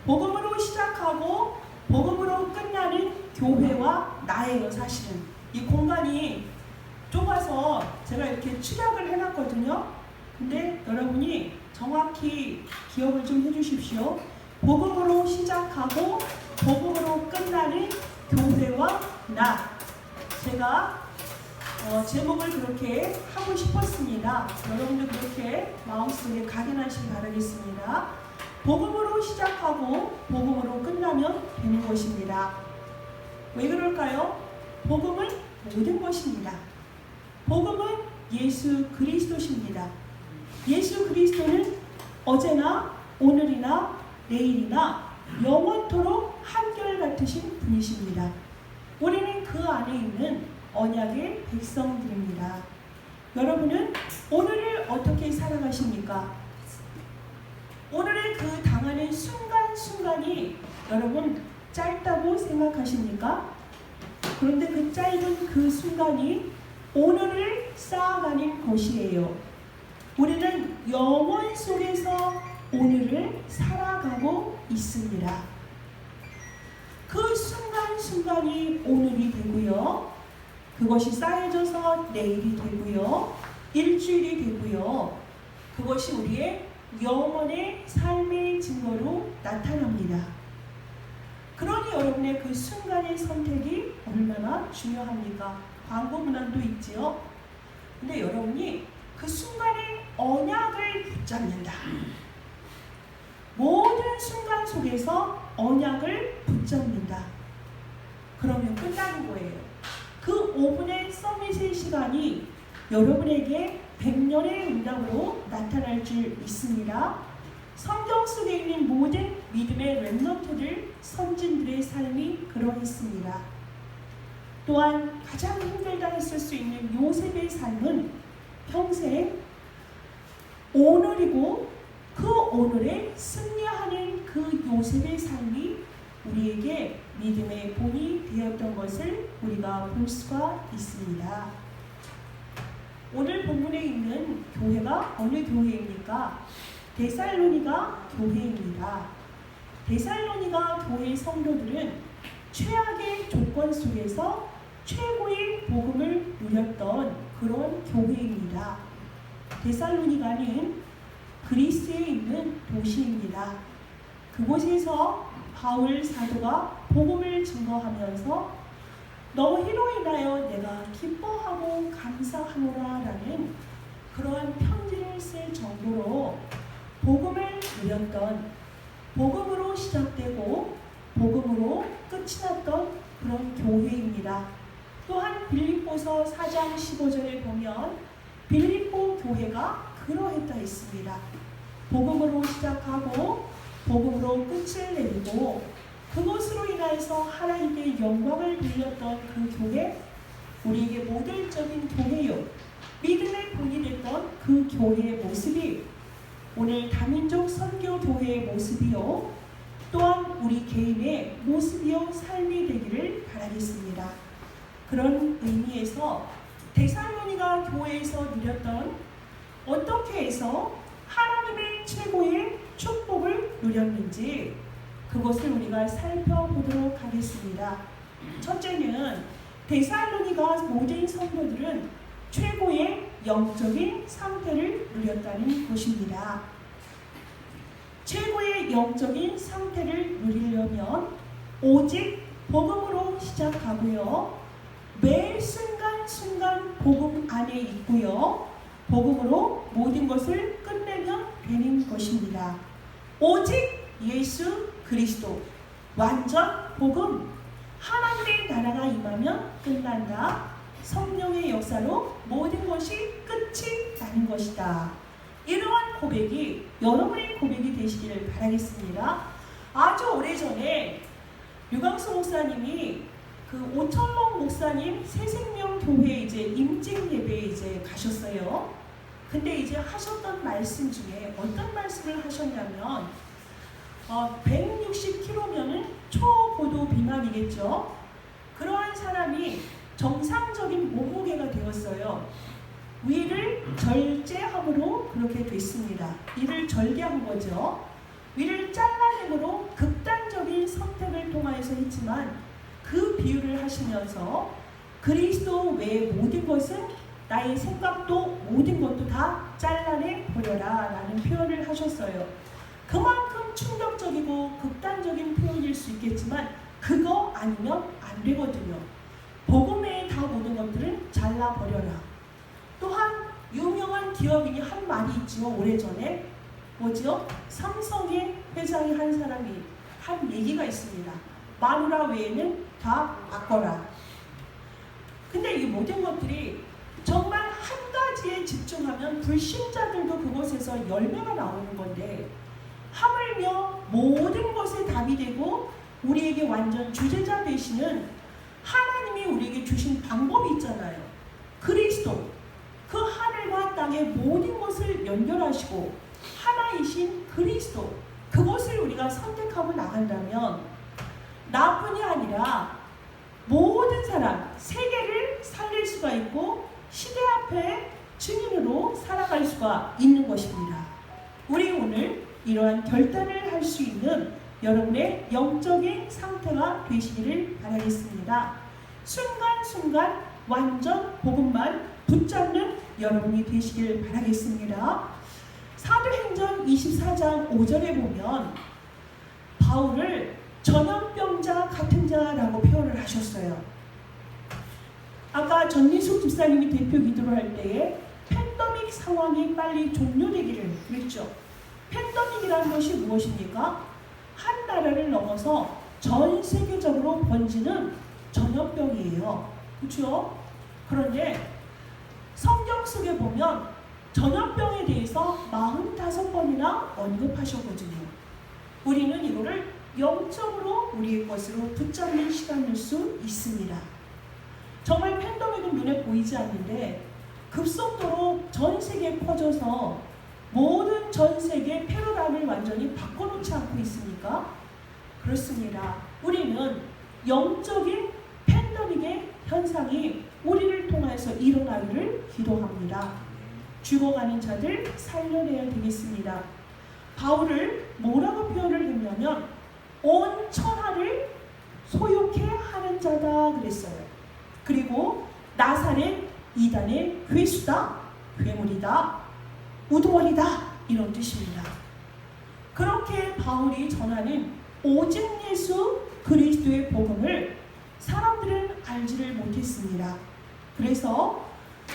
복음으로 시작하고 복음으로 끝나는 교회와 나예요. 사실은 이 공간이 좁아서 제가 이렇게 축약을 해놨거든요. 근데 여러분이 정확히 기억을 좀 해주십시오. 복음으로 시작하고 복음으로 끝나는 교회와 나. 제가 제목을 그렇게 하고 싶었습니다. 여러분도 그렇게 마음속에 각인하시기 바라겠습니다. 복음으로 시작하고 복음으로 끝나면 되는 것입니다. 왜 그럴까요? 복음은 모든 것입니다. 복음은 예수 그리스도십니다. 예수 그리스도는 어제나 오늘이나 내일이나 영원토록 한결같으신 분이십니다. 우리는 그 안에 있는 언약의 백성들입니다. 여러분은 오늘을 어떻게 살아가십니까? 오늘의 그 당하는 순간순간이 여러분 짧다고 생각하십니까? 그런데 그 짧은 그 순간이 오늘을 쌓아가는 것이에요. 우리는 영원 속에서 오늘을 살아가고 있습니다. 그 순간순간이 오늘이 되고요. 그것이 쌓여져서 내일이 되고요. 일주일이 되고요. 그것이 우리의 영원의 삶의 증거로 나타납니다. 그러니 여러분의 그 순간의 선택이 얼마나 중요합니까? 광고 문안도 있지요. 근데 여러분이 그 순간의 언약을 붙잡는다. 모든 순간 속에서 언약을 붙잡는다. 그러면 끝나는 거예요. 그 5분의 서밋의 시간이 여러분에게 100년의 응답으로 나타날 줄 믿습니다. 성경 속에 있는 모든 믿음의 렘넌트들, 선진들의 삶이 그러했습니다. 또한 가장 힘들다 했을 수 있는 요셉의 삶은 평생 오늘이고 그 오늘에 승리하는 그 요셉의 삶이 우리에게 믿음의 본이 되었던 것을 우리가 볼 수가 있습니다. 오늘 본문에 있는 교회가 어느 교회입니까? 데살로니가 교회입니다. 데살로니가 교회 성도들은 최악의 조건 속에서 최고의 복음을 누렸던 그런 교회입니다. 데살로니가는 그리스에 있는 도시입니다. 그곳에서 바울 사도가 복음을 증거하면서 너희로 인하여 내가 기뻐하고 감사하노라 라는 그러한 편지를 쓸 정도로 복음을 누렸던, 복음으로 시작되고 복음으로 끝이 났던 그런 교회입니다. 또한 빌립보서 4장 15절에 보면 빌립보 교회가 그러했다 했습니다. 복음으로 시작하고 복음으로 끝을 내리고 그것으로 인하여서 하나님께 영광을 돌렸던 그 교회, 우리에게 모델적인 교회요, 믿음의 본이 됐던 그 교회의 모습이 오늘 다민족 선교교회의 모습이요, 또한 우리 개인의 모습이요 삶이 되기를 바라겠습니다. 그런 의미에서 데살로니가 교회에서 누렸던, 어떻게 해서 하나님의 최고의 축복을 누렸는지 그것을 우리가 살펴보도록 하겠습니다. 첫째는 데살로니가 모든 성도들은 최고의 영적인 상태를 누렸다는 것입니다. 최고의 영적인 상태를 누리려면 오직 복음으로 시작하고요, 매 순간순간 복음 안에 있고요, 복음으로 모든 것을 끝내면 되는 것입니다. 오직 예수 그리스도, 완전 복음, 하나님의 나라가 임하면 끝난다. 성령의 역사로 모든 것이 끝이 나는 것이다. 이러한 고백이 여러분의 고백이 되시기를 바라겠습니다. 아주 오래전에 유광수 목사님이 그 오천록 목사님 새생명교회 이제 임직 예배에 이제 가셨어요. 근데 이제 하셨던 말씀 중에 어떤 말씀을 하셨냐면 160kg면은 초고도 비만이겠죠. 그러한 사람이 정상적인 몸무게가 되었어요. 위를 절제함으로 그렇게 됐습니다. 이를 절개한 거죠. 위를 잘라내므로 극단적인 선택을 통하여서 했지만 그 비유를 하시면서 그리스도 외의 모든 것은 나의 생각도 모든 것도 다 잘라내 버려라 라는 표현을 하셨어요. 그만큼 충격적이고 극단적인 표현일 수 있겠지만 그거 아니면 안 되거든요. 복음 외의 다 모든 것들은 잘라버려라. 또한 유명한 기업인이 한 말이 있죠. 오래전에 뭐죠? 삼성의 회장이 한 사람이 한 얘기가 있습니다. 마누라 외에는 다 바꿔라. 근데 이 모든 것들이 정말 한 가지에 집중하면 불신자들도 그곳에서 열매가 나오는 건데 하물며 모든 것에 답이 되고 우리에게 완전 주제자 되시는 하나님이 우리에게 주신 방법이 있잖아요. 그리스도, 그 하늘과 땅의 모든 것을 연결하시고 하나이신 그리스도, 그것을 우리가 선택하고 나간다면 나뿐이 아니라 모든 사람, 세계를 살릴 수가 있고 시대 앞에 증인으로 살아갈 수가 있는 것입니다. 우리 오늘 이러한 결단을 할 수 있는 여러분의 영적인 상태가 되시기를 바라겠습니다. 순간순간 완전 복음만 붙잡는 여러분이 되시길 바라겠습니다. 사도행전 24장 5절에 보면 바울을 전염병자 같은 자라고 표현을 하셨어요. 아까 전민숙 집사님이 대표 기도를 할 때에 팬데믹 상황이 빨리 종료되기를 그랬죠. 팬데믹이라는 것이 무엇입니까? 한 나라를 넘어서 전 세계적으로 번지는 전염병이에요. 그렇죠? 그런데 성경 속에 보면 전염병에 대해서 45번이나 언급하셨거든요. 우리는 이거를 영적으로 우리의 것으로 붙잡는 시간일 수 있습니다. 정말 팬데믹은 눈에 보이지 않는데 급속도로 전 세계에 퍼져서 모든 전 세계 패러다임을 완전히 바꿔놓지 않고 있습니까? 그렇습니다. 우리는 영적인 팬데믹의 현상이 우리를 통해서 일어나기를 기도합니다. 죽어가는 자들 살려내야 되겠습니다. 바울을 뭐라고 표현을 했냐면 온 천하를 소욕해 하는 자다 그랬어요. 그리고 나사렛 이단의 괴수다, 괴물이다, 우두머리다 이런 뜻입니다. 그렇게 바울이 전하는 오직 예수 그리스도의 복음을 사람들은 알지를 못했습니다. 그래서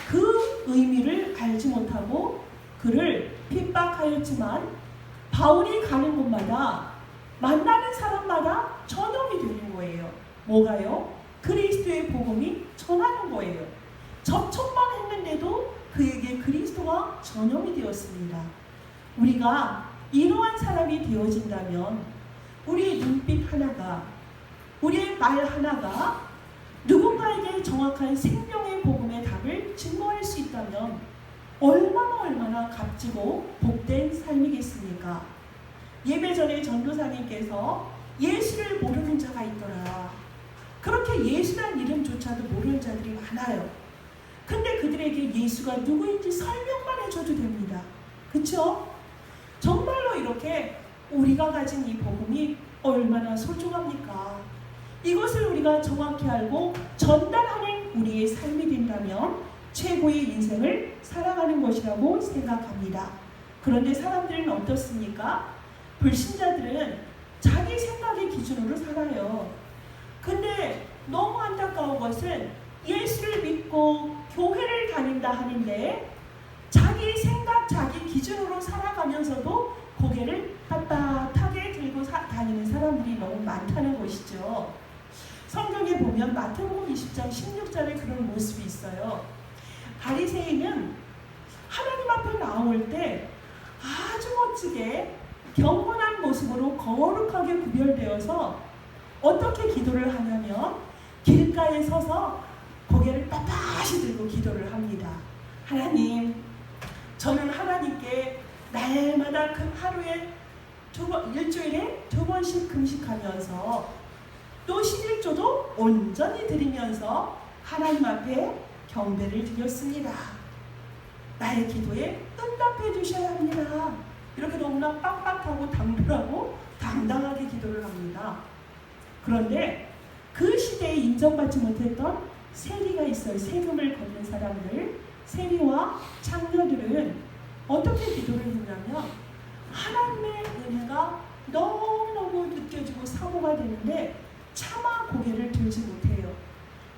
그 의미를 알지 못하고 그를 핍박하였지만 바울이 가는 곳마다 만나는 사람마다 전염이 되는 거예요. 뭐가요? 그리스도의 복음이 전하는 거예요. 접촉만 했는데도 그에게 그리스도가 전염이 되었습니다. 우리가 이러한 사람이 되어진다면 우리의 눈빛 하나가, 우리의 말 하나가 누군가에게 정확한 생명의 복음의 답을 증거할 수 있다면 얼마나 값지고 복된 삶이겠습니까? 예배 전에 전도사님께서 예수를 모르는 자가 있더라. 그렇게 예수란 이름조차도 모르는 자들이 많아요. 근데 그들에게 예수가 누구인지 설명만 해줘도 됩니다. 그렇죠? 정말로 이렇게 우리가 가진 이 복음이 얼마나 소중합니까? 이것을 우리가 정확히 알고 전달하는 우리의 삶이 된다면 최고의 인생을 살아가는 것이라고 생각합니다. 그런데 사람들은 어떻습니까? 불신자들은 자기 생각의 기준으로 살아요. 근데 너무 안타까운 것은 예수를 믿고 교회를 다닌다 하는데 자기 생각, 자기 기준으로 살아가면서도 고개를 빳빳하게 들고 다니는 사람들이 너무 많다는 것이죠. 성경에 보면 마태복음 20장 16절에 그런 모습이 있어요. 바리새인은 하나님 앞에 나올 때 아주 멋지게 경건한 모습으로 거룩하게 구별되어서 어떻게 기도를 하냐면 길가에 서서 고개를 빳빳이 들고 기도를 합니다. 하나님, 저는 하나님께 날마다 그 하루에 일주일에 2번씩 금식하면서 또 11조도 온전히 드리면서 하나님 앞에 경배를 드렸습니다. 나의 기도에 응답해 주셔야 합니다. 이렇게 너무나 빡빡하고 당돌하고 당당하게 기도를 합니다. 그런데 그 시대에 인정받지 못했던 세리가 있어요. 세금을 걷는 사람들, 세리와 창녀들은 어떻게 기도를 했냐면 하나님의 은혜가 너무너무 느껴지고 사모가 되는데 차마 고개를 들지 못해요.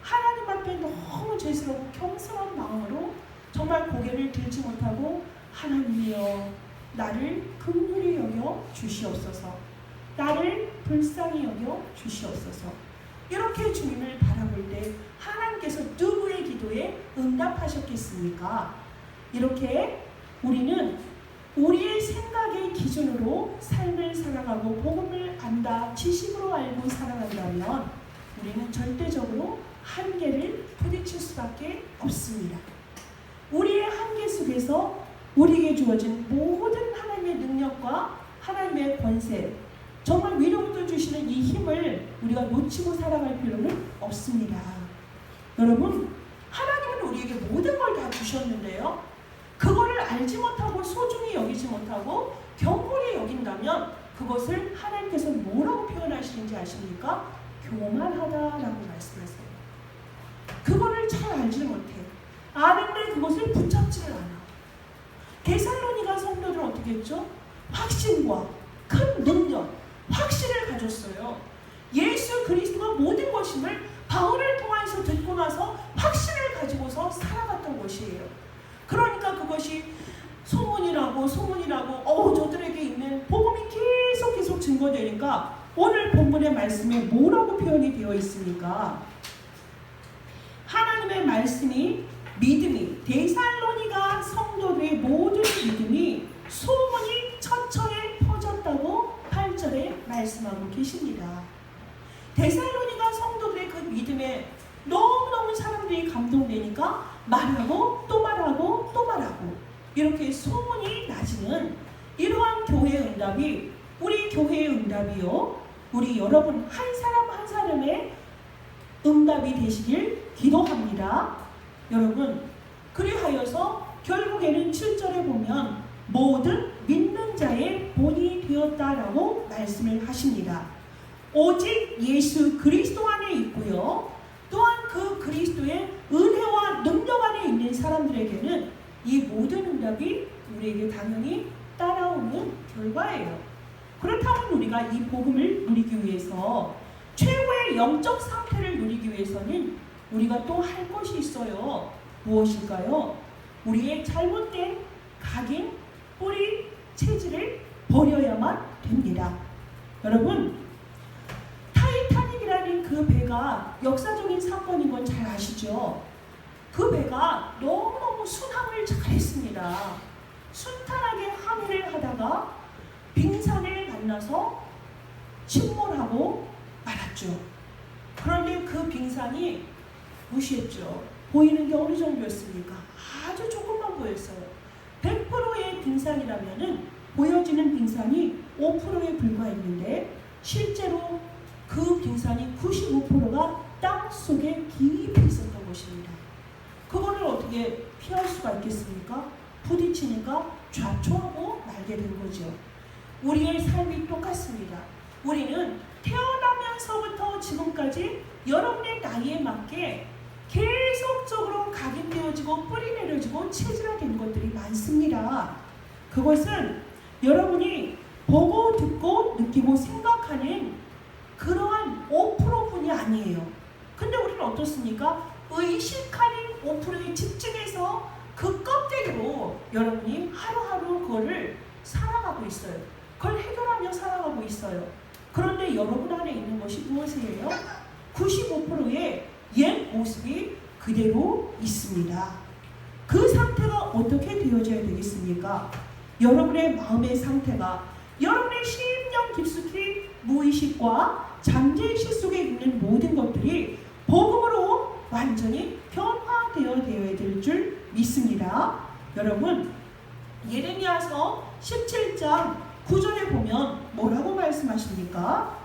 하나님 앞에 너무 죄스럽고 겸손한 마음으로 정말 고개를 들지 못하고 하나님이여 나를 긍휼히 여겨 주시옵소서, 나를 불쌍히 여겨 주시옵소서, 이렇게 주님을 바라볼 때 하나님께서 누구의 기도에 응답하셨겠습니까? 이렇게 우리는 우리의 생각의 기준으로 삶을 살아가고 복음을 안다, 지식으로 알고 살아간다면 우리는 절대적으로 한계를 부딪힐 수밖에 없습니다. 우리의 한계 속에서 우리에게 주어진 모든 하나님의 능력과 하나님의 권세, 정말 위로부터 주시는 이 힘을 우리가 놓치고 살아갈 필요는 없습니다. 여러분, 하나님은 우리에게 모든 걸 다 주셨는데요, 그거를 알지 못하고 소중히 여기지 못하고 경홀히 여긴다면 그것을 하나님께서 뭐라고 표현하시는지 아십니까? 교만하다라고 말씀하세요. 그거를 잘 알지 못해. 아는데 그것을 붙잡지를 않아. 데살로니가 성도들은 어떻게 했죠? 확신과 큰 능력, 확신을 가졌어요. 예수 그리스도가 모든 것임을 바울을 통해서 듣고 나서 확신을 가지고서 살아갔던 것이에요. 그러니까 그것이 소문이라고 저들에게 있는 복음이 계속 증거되니까 오늘 본문의 말씀에 뭐라고 표현이 되어 있습니까? 하나님의 말씀이, 믿음이, 데살로니가 성도들의 모든 믿음이 소문이 처처에 퍼졌다고 8절에 말씀하고 계십니다. 데살로니가 성도들의 그 믿음에 너무너무 사람들이 감동되니까 말하고 또 말하고 또 말하고 이렇게 소문이 나지는 이러한 교회의 응답이, 우리 교회의 응답이요, 우리 여러분 한 사람 한 사람의 응답이 되시길 기도합니다. 여러분, 그리하여서 결국에는 7절에 보면 모든 믿는 자의 본이 되었다라고 말씀을 하십니다. 오직 예수 그리스도 안에 있고요, 또한 그 그리스도의 은혜와 능력 안에 있는 사람들에게는 이 모든 응답이 우리에게 당연히 따라오는 결과예요. 그렇다면 우리가 이 복음을 누리기 위해서, 최고의 영적 상태를 누리기 위해서는 우리가 또 할 것이 있어요. 무엇일까요? 우리의 잘못된 각인, 뿌리, 체질을 버려야만 됩니다. 여러분, 타이타닉이라는 그 배가 역사적인 사건인 건 잘 아시죠? 그 배가 너무너무 순항을 잘했습니다. 순탄하게 항해를 하다가 빙산을 만나서 침몰하고 말았죠. 그런데 그 빙산이 무시했죠. 보이는 게 어느 정도였습니까? 아주 조금만 보였어요. 100%의 빙산이라면은 보여지는 빙산이 5%에 불과했는데 실제로 그 빙산이 95%가 땅 속에 깊이 있었던 것입니다. 그거를 어떻게 피할 수가 있겠습니까? 부딪히니까 좌초하고 말게 된 거죠. 우리의 삶이 똑같습니다. 우리는 태어나면서부터 지금까지 여러분의 나이에 맞게 계속적으로 각인되어지고 뿌리 내려지고 체질화된 것들이 많습니다. 그것은 여러분이 보고 듣고 느끼고 생각하는 그러한 5%뿐이 아니에요. 근데 우리는 어떻습니까? 의식하는 5%에 집중해서 그 껍데기로 여러분이 하루하루 그거를 살아가고 있어요. 그걸 해결하며 살아가고 있어요. 그런데 여러분 안에 있는 것이 무엇이에요? 95%의 옛 모습이 그대로 있습니다. 그 상태가 어떻게 되어져야 되겠습니까? 여러분의 마음의 상태가, 여러분의 심령 깊숙이 무의식과 잠재의식 속에 있는 모든 것들이 복음으로 완전히 변화되어야 될 줄 믿습니다. 여러분, 예레미야서 17장 9절에 보면 뭐라고 말씀하십니까?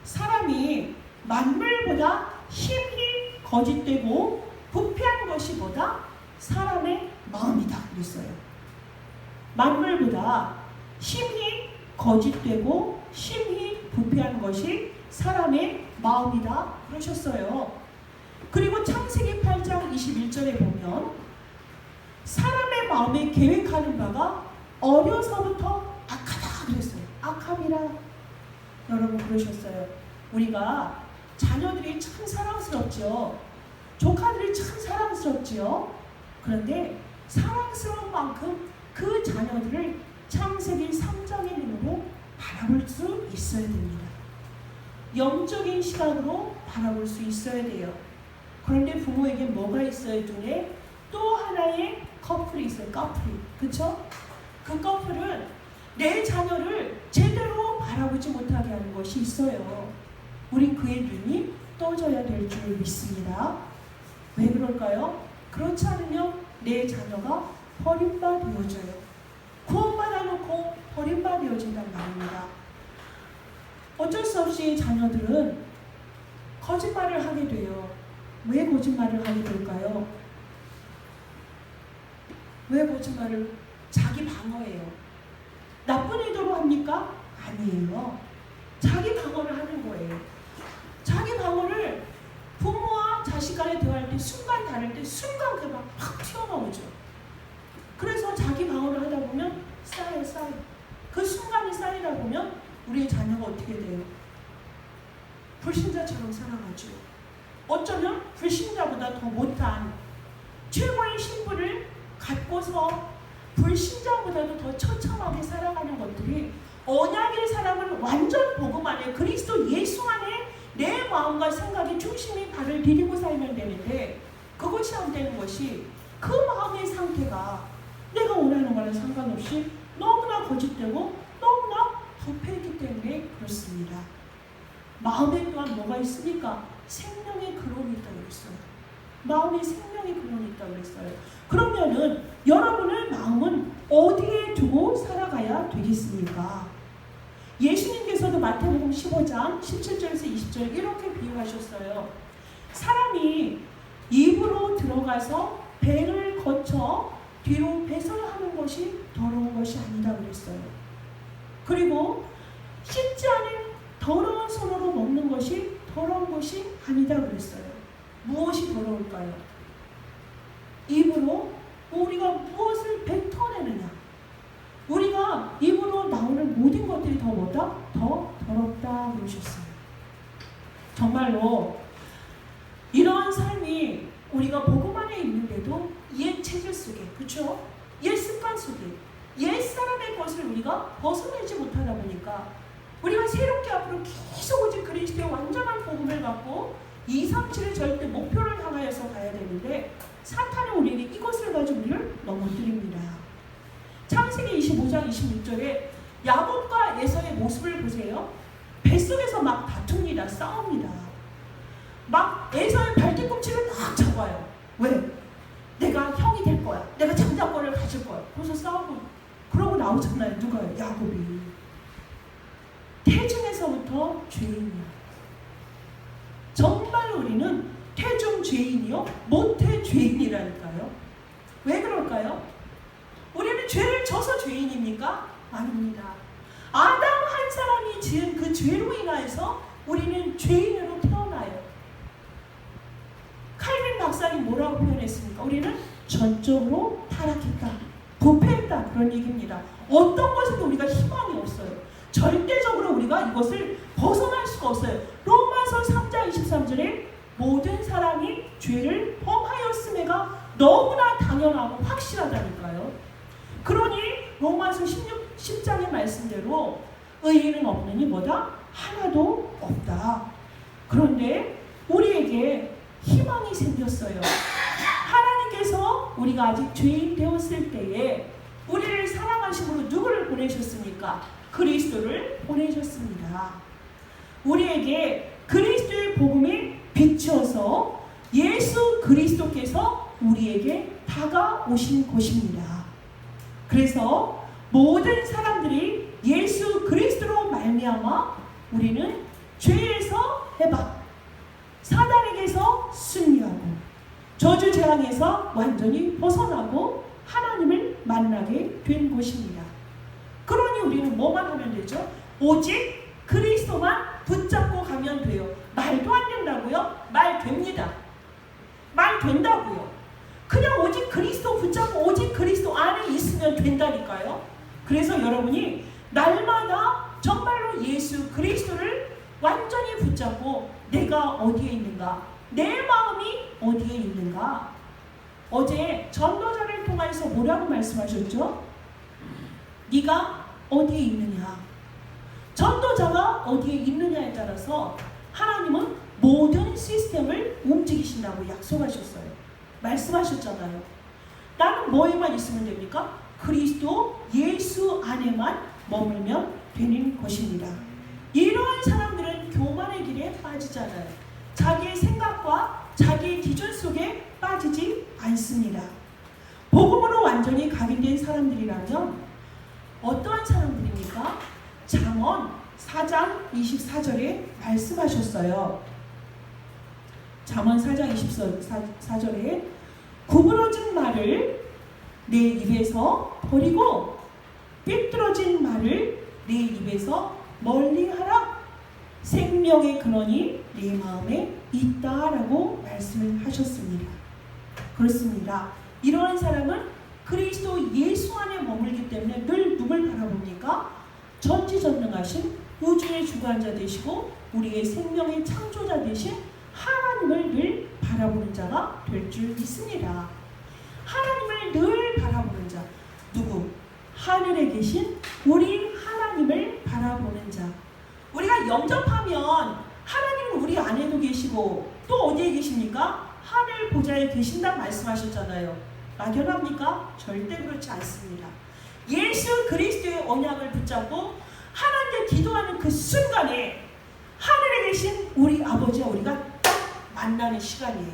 사람이 만물보다 힘이 거짓되고 부패한 것이 보다 사람의 마음이다 그랬어요. 만물보다 심히 거짓되고 심히 부패한 것이 사람의 마음이다 그러셨어요. 그리고 창세기 8장 21절에 보면 사람의 마음에 계획하는 바가 어려서부터 악하다 그랬어요. 악함이라 여러분 그러셨어요. 우리가 자녀들이 참 사랑스럽죠. 조카들이 참 사랑스럽지요. 그런데 사랑스러운 만큼 그 자녀들을 창세기 3장의 눈으로 바라볼 수 있어야 됩니다. 영적인 시각으로 바라볼 수 있어야 돼요. 그런데 부모에게 뭐가 있어요? 눈에 또 하나의 커플이 있어요. 커플이. 그쵸? 그 커플은 내 자녀를 제대로 바라보지 못하게 하는 것이 있어요. 우린 그의 눈이 떠져야 될 줄 믿습니다. 왜 그럴까요? 그렇지 않으면 내 자녀가 버림받아져요. 구원받아 놓고 버림받아진단 말입니다. 어쩔 수 없이 자녀들은 거짓말을 하게 돼요. 왜 거짓말을 하게 될까요? 왜 거짓말을? 자기 방어예요. 나쁜 의도로 합니까? 아니에요. 자기 방어를 하는 거예요. 자기 방어를 부모와 자식 간에 대화할 때 순간 다를 때 순간 그게 막 튀어나오죠. 그래서 자기 방어를 하다 보면 쌓여. 그 순간이 쌓이다 보면 우리의 자녀가 어떻게 돼요? 불신자처럼 살아가죠. 어쩌면 불신자보다 더 못한 최고의 신분을 갖고서 불신자보다도 더 처참하게 살아가는 것들이 언약의 사람은 완전 복음 안에 그리스도 예수 안에 내 마음과 생각의 중심이 발을 디디고 살면 되는데 그것이 안 되는 것이 그 마음의 상태가 내가 원하는 거랑 상관없이 너무나 거짓되고 너무나 부패했기 때문에 그렇습니다. 마음에 또한 뭐가 있습니까? 생명의 근원이 있다고 그랬어요. 마음에 생명의 근원이 있다고 그랬어요. 그러면은 여러분의 마음은 어디에 두고 살아가야 되겠습니까? 예수님께서도 마태복음 15장 17절에서 20절 이렇게 비유하셨어요. 사람이 입으로 들어가서 배를 거쳐 뒤로 배설하는 것이 더러운 것이 아니다 그랬어요. 그리고 씻지 않은 더러운 손으로 먹는 것이 더러운 것이 아니다 그랬어요. 무엇이 더러울까요? 입으로 우리가 무엇을 뱉어내느냐. 우리가 입으로 나오는 모든 것들이 더 뭐다? 더 더럽다 그러셨어요. 정말로 이러한 삶이 우리가 복음 안에 있는데도 옛 체질 속에, 그렇죠? 옛 습관 속에, 옛 사람의 것을 우리가 벗어내지 못하다 보니까 우리가 새롭게 앞으로 계속 오직 그리스도의 완전한 복음을 갖고 237의 절대 목표를 향하여서 가야 되는데 사탄은 우리에게 이것을 가지고 우리를 넘어뜨립니다. 창세기 25장 26절에 야곱과 에서의 모습을 보세요. 뱃속에서 막 다툽니다. 싸웁니다. 막 에서의 발뒤꿈치를 막 잡아요. 왜? 내가 형이 될 거야. 내가 장자권을 가질 거야. 그래서 싸우고 그러고 나오잖아요. 누가요? 야곱이. 태중에서부터 죄인이야. 정말 우리는 태중 죄인이요? 모태 죄인이라니까요. 왜 그럴까요? 우리는 죄를 져서 죄인입니까? 아닙니다. 아담 한 사람이 지은 그 죄로 인하여서 우리는 죄인으로 태어나요. 칼빈 박사님 뭐라고 표현했습니까? 우리는 전적으로 타락했다, 부패했다 그런 얘기입니다. 어떤 것에도 우리가 희망이 없어요. 절대적으로 우리가 이것을 벗어날 수가 없어요. 로마서 3장 23절에 모든 사람이 죄를 범하였음에가 너무나 당연하고 확실하다니까요. 그러니 로마서 10장의 말씀대로 의인은 없느니 뭐다? 하나도 없다. 그런데 우리에게 희망이 생겼어요. 하나님께서 우리가 아직 죄인 되었을 때에 우리를 사랑하심으로 누구를 보내셨습니까? 그리스도를 보내셨습니다. 우리에게 그리스도의 복음이 비추어서 예수 그리스도께서 우리에게 다가오신 곳입니다. 그래서 모든 사람들이 예수 그리스도로 말미암아 우리는 죄에서 해방, 사단에게서 승리하고 저주 재앙에서 완전히 벗어나고 하나님을 만나게 된 곳입니다. 그러니 우리는 뭐만 하면 되죠? 오직 그리스도만 붙잡고 가면 돼요. 말도 안 된다고요? 말 됩니다. 말 된다고요. 그냥 오직 그리스도 붙잡고 오직 그리스도 안에 있으면 된다니까요. 그래서 여러분이 날마다 정말로 예수 그리스도를 완전히 붙잡고 내가 어디에 있는가? 내 마음이 어디에 있는가? 어제 전도자를 통해서 뭐라고 말씀하셨죠? 네가 어디에 있느냐? 전도자가 어디에 있느냐에 따라서 하나님은 모든 시스템을 움직이신다고 약속하셨어요. 말씀하셨잖아요. 나는 뭐에만 있으면 됩니까? 그리스도 예수 안에만 머물면 되는 것입니다. 이러한 사람들은 교만의 길에 빠지잖아요. 자기의 생각과 자기의 기준 속에 빠지지 않습니다. 복음으로 완전히 각인된 사람들이라면 어떠한 사람들입니까? 잠언 4장 24절에 말씀하셨어요. 잠언 4장 24절에 구부러진 말을 내 입에서 버리고 삐뚤어진 말을 내 입에서 멀리하라. 생명의 근원이 내 마음에 있다라고 말씀을 하셨습니다. 그렇습니다. 이러한 사람은 그리스도 예수 안에 머물기 때문에 늘 누굴 바라봅니까? 전지전능하신 우주의 주관자 되시고 우리의 생명의 창조자 되신 하나님을 늘 바라보는 자가 될 줄 믿습니다. 하나님을 늘 바라보는 자. 누구? 하늘에 계신 우리 하나님을 바라보는 자. 우리가 영접하면 하나님은 우리 안에도 계시고 또 어디에 계십니까? 하늘 보좌에 계신다고 말씀하셨잖아요. 막연합니까? 절대 그렇지 않습니다. 예수 그리스도의 언약을 붙잡고 하나님께 기도하는 그 순간에 하늘에 계신 우리 아버지와 우리가 딱 만나는 시간이에요.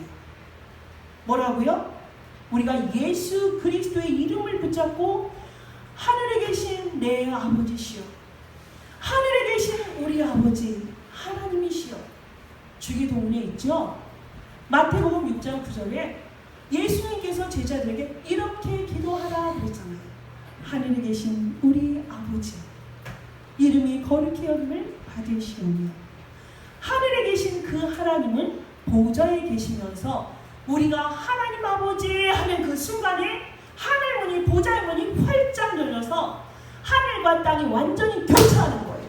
뭐라고요? 우리가 예수 그리스도의 이름을 붙잡고 하늘에 계신 내 아버지시여, 하늘에 계신 우리 아버지 하나님이시여. 주기도문에 있죠. 마태복음 6장 9절에 예수님께서 제자들에게 이렇게 기도하라 그랬잖아요. 하늘에 계신 우리 아버지, 이름이 거룩히 여김을 받으시오며. 하늘에 계신 그 하나님은 보좌에 계시면서 우리가 하나님 아버지 하는 그 순간에 하늘 문이, 보좌의 문이 활짝 열려서 하늘과 땅이 완전히 교차하는 거예요.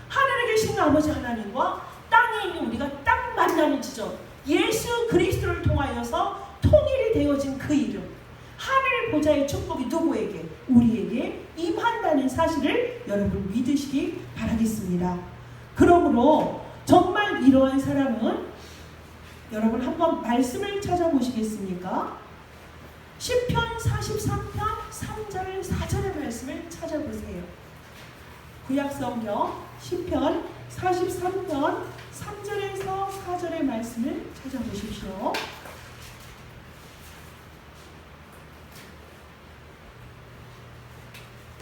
하늘에 계신 아버지 하나님과 땅에 있는 우리가 딱 만나는 지점, 예수 그리스도를 통하여서 통일이 되어진 그 이름, 하늘 보좌의 축복이 누구에게? 우리에게 임한다는 사실을 여러분 믿으시기 바라겠습니다. 그러므로 정말 이러한 사람은 여러분 한번 말씀을 찾아보시겠습니까? 시편 43편 3절 4절의 말씀을 찾아보세요. 구약성경 시편 43편 3절에서 4절의 말씀을 찾아보십시오.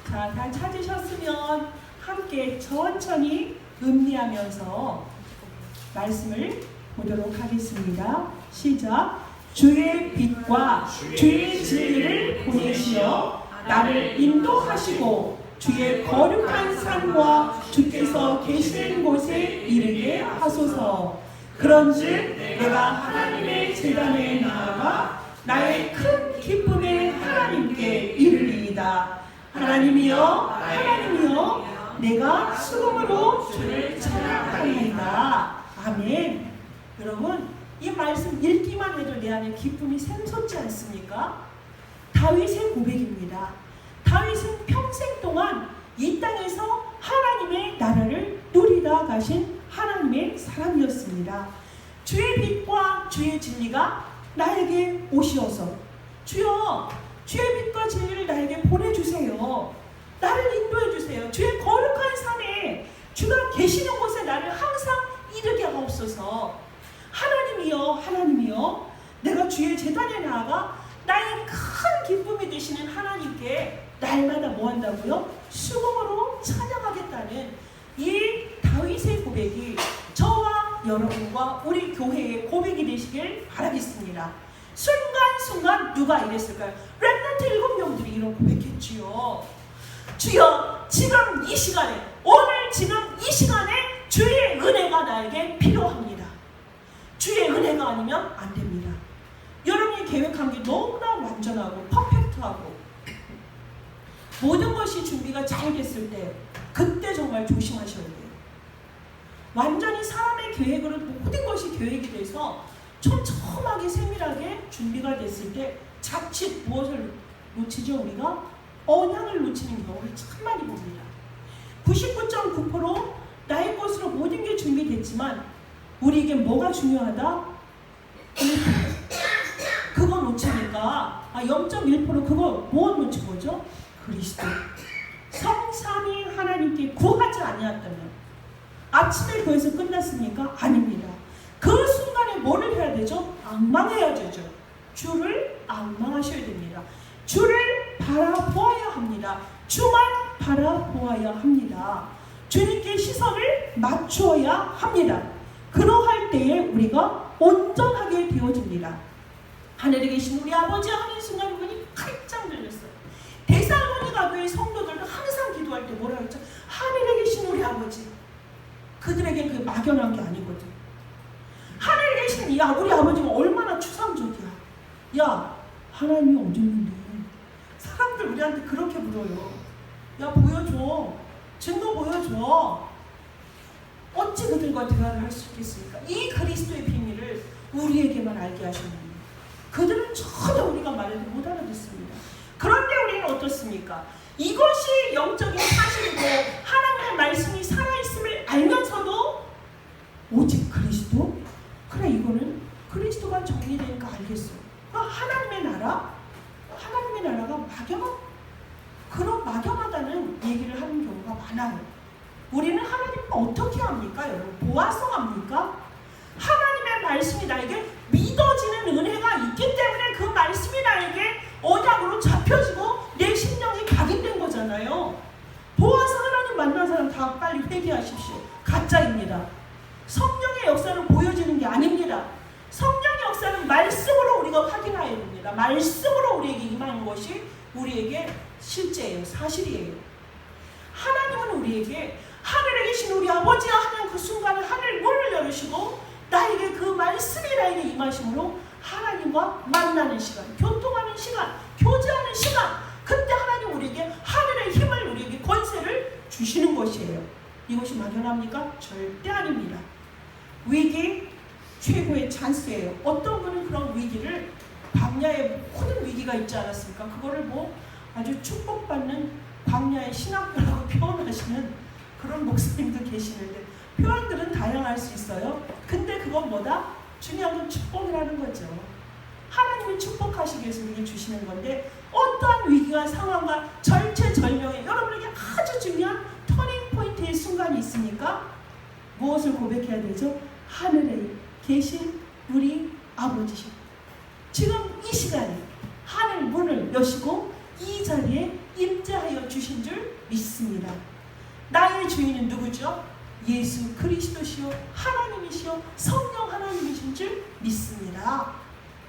자, 다 찾으셨으면 함께 천천히 음미하면서 말씀을 보도록 하겠습니다. 시작. 주의 빛과 주의 진리를 보내시어 나를 인도하시고 주의 거룩한 산과 주께서 계시는 곳에 이르게 하소서. 그런즉 내가 하나님의 제단에 나아가 나의 큰 기쁨의 하나님께 이르리이다. 하나님이여, 하나님이여, 내가 수금으로 주를 찬양하리이다. 아멘. 여러분, 이 말씀 읽기만 해도 내 안에 기쁨이 샘솟지 않습니까? 다윗의 고백입니다. 다윗은 평생 동안 이 땅에서 하나님의 나라를 누리다 가신 하나님의 사람이었습니다. 주의 빛과 주의 진리가 나에게 오시어서 주여, 주의 빛과 진리를 나에게 보내주세요. 나를 인도해주세요. 주의 거룩한 산에 주가 계시는 곳에 나를 항상 이르게 하옵소서. 하나님이여, 하나님이여, 내가 주의 제단에 나아가 나의 큰 기쁨이 되시는 하나님께 날마다 뭐한다고요? 수금으로 찬양하겠다는 이 다윗의 고백이 저와 여러분과 우리 교회의 고백이 되시길 바라겠습니다. 순간 기도하는 순간 누가 이랬을까요? 렘넌트 7명들이 이런 고백했지요. 주여, 지금 이 시간에, 오늘 지금 이 시간에 주의 은혜가 나에게 필요합니다. 주의 은혜가 아니면 안 됩니다. 여러분이 계획한 게 너무나 완전하고 퍼펙트하고 모든 것이 준비가 잘 됐을 때 그때 정말 조심하셔야 돼요. 완전히 사람의 계획으로 모든 것이 계획이 돼서 촘촘하게 세밀하게 준비가 됐을 때 자칫 무엇을 놓치죠? 우리가 언약을 놓치는 경우를 참 많이 봅니다. 99.9% 나의 것으로 모든 게 준비됐지만 우리에게 뭐가 중요하다? 1%. 그거 놓치니까 0.1% 그거 뭐 놓친 거죠? 그리스도. 성삼위 하나님께 구하지 아니었다면 아침에 구해서 끝났습니까? 아닙니다. 그 순간에 뭐를 해야 되죠? 앙망해야 되죠. 주를 앙망하셔야 됩니다. 주를 바라보아야 합니다. 주만 바라보아야 합니다. 주님께 시선을 맞추어야 합니다. 그러할 때에 우리가 온전하게 되어집니다. 하늘에 계신 우리 아버지 하는 순간 눈이 칼짝 들렸어요. 데살로니가 교회 성도들도 항상 기도할 때 뭐라 했죠? 하늘에 계신 우리 아버지. 그들에게 그 막연한 게 아니거든. 하늘에 계신 우리 아버지가 얼마나 추상적이야. 야, 하나님이 어디 있는데? 사람들 우리한테 그렇게 물어요. 야, 보여줘. 증거 보여줘. 어찌 그들과 대화를 할 수 있겠습니까? 이 그리스도의 비밀을 우리에게만 알게 하셨느냐. 그들은 전혀 우리가 말해도 못 알아듣습니다. 그런데 우리는 어떻습니까? 이것이 영적인 사실이고 하나님의 말씀이 살아있음을 알면서도 오직 그리스도? 그래, 이거는 그리스도가 정리되니까 알겠어. 하나님의 나라? 하나님의 나라가 막연한, 그런 막연하다는 얘기를 하는 경우가 많아요. 우리는 하나님을 어떻게 합니까? 여러분, 보아서 합니까? 하나님의 말씀이 나에게 믿어지는 은혜가 있기 때문에 그 말씀이 나에게 언약으로 잡혀지고 내 심령이 각인된 거잖아요. 보아서 하나님 만난 사람 다 빨리 회개하십시오. 가짜입니다. 성령의 역사는 보여지는 게 아닙니다. 성령의 역사는 말씀으로 우리가 확인해야 됩니다. 말씀으로 우리에게 임하는 것이 우리에게 실제예요. 사실이에요. 하나님은 우리에게 하늘에 계신 우리 아버지야 하는 그 순간에 하늘 문을 열으시고 나에게 그 말씀이 나에게 임하심으로 하나님과 만나는 시간, 교통하는 시간, 교제하는 시간, 그때 하나님 우리에게 하늘의 힘을, 우리에게 권세를 주시는 것이에요. 이것이 막연합니까? 절대 아닙니다. 위기 최고의 찬스예요. 어떤 분은 그런 위기를, 광야에 모든 위기가 있지 않았습니까? 그거를 뭐 아주 축복받는 광야의 신학교라고 표현하시는 그런 목사님도 계시는데, 표현들은 다양할 수 있어요. 근데 그건 뭐다? 중요한 건 축복이라는 거죠. 하나님이 축복하시기 위해서 우리에게 주시는 건데, 어떠한 위기와 상황과 절체절명에 여러분에게 아주 중요한 터닝 포인트의 순간이 있으니까 무엇을 고백해야 되죠? 하늘에 계신 우리 아버지, 지금 이 시간에 하늘 문을 여시고 이 자리에 임재하여 주신 줄 믿습니다. 나의 주인은 누구죠? 예수 그리스도시요 하나님이시요 성령 하나님이신 줄 믿습니다.